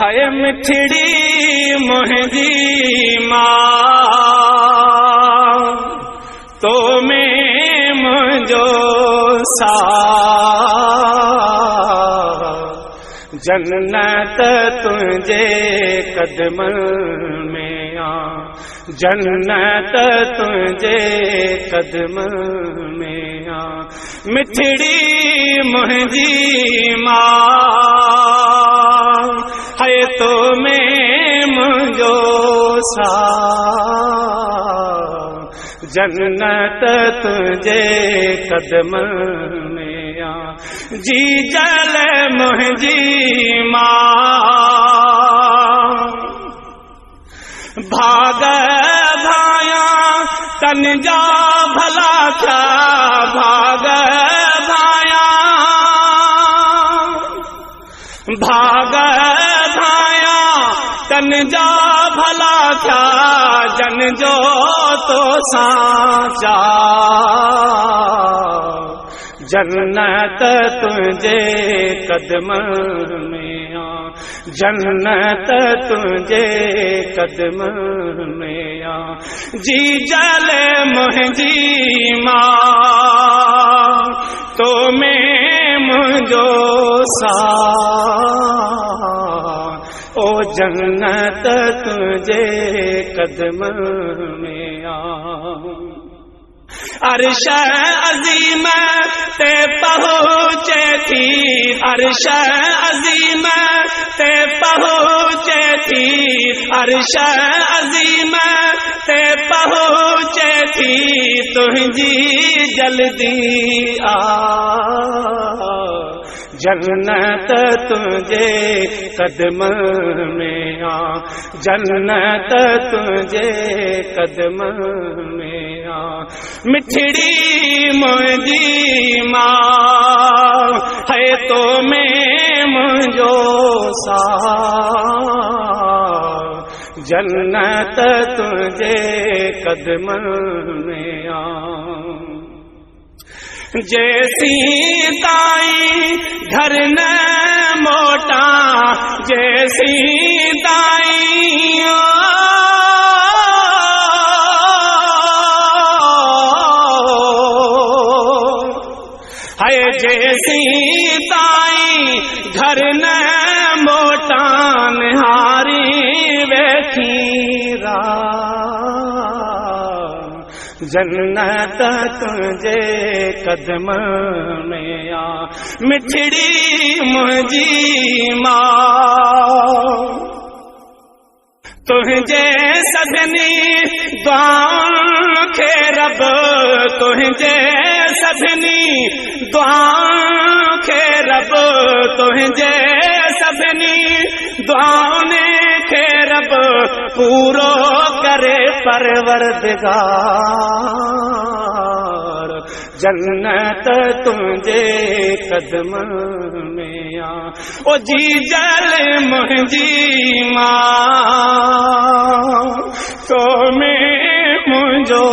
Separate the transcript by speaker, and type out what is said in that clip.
Speaker 1: है मिठड़ी मुंहिंजी मां तो में मुंहिंजो साथ जन्नत तुंहिंजे कदमनि में आ जन्नत तुंहिंजे कदमनि में आ मिठड़ी मुंहिंजी मां है तो में मुंहिंजो साथ जन्नत तुंहिंजे कदमनि में आ जी जल मुंहिंजी मां भाग भाया तन जा भला था भाग भाया भाग भाया तन जा भला था जन जो तो साचा जन्नत तुंहिंजे कदमनि में आ जन्नत तुंहिंजे कदमनि में आ जी जल मुंहिंजी मां तो में मुंहिंजो साथ ओ जन्नत तुंहिंजे कदमनि में आ अर्श अज़ीम ते पहुँचे थी अर्श अज़ीम ते पहुँचे थी अर्श अज़ीम ते पहुँचे थी तुंहिंजी जल्दी आ जन्नत तुंहिंजे कदमनि में आ जन्नत तुंहिंजे कदमनि में आ मिठड़ी मुंहिंजी मां है तो में मुंहिंजो साथ जन्नत तुंहिंजे कदमनि में आ जैसी दाई घर न मोटा जैसी दाई है जैसी दाई घर न मोटा निहारी बैठी जन्नत तुंहिंजे कदमनि में आ मिठड़ी मुंहिंजी मां तुंहिंजे सभिनी दुआउनि खे रब तुंहिंजे सभिनी दुआउनि खे रब तुंहिंजे सभिनी दुआउनि खे रब पूरो करे परवरदिगार जन्नत तुंहिंजे कदमनि में आ ओ जी जल मुंहिंजी मां तो में मुंहिंजो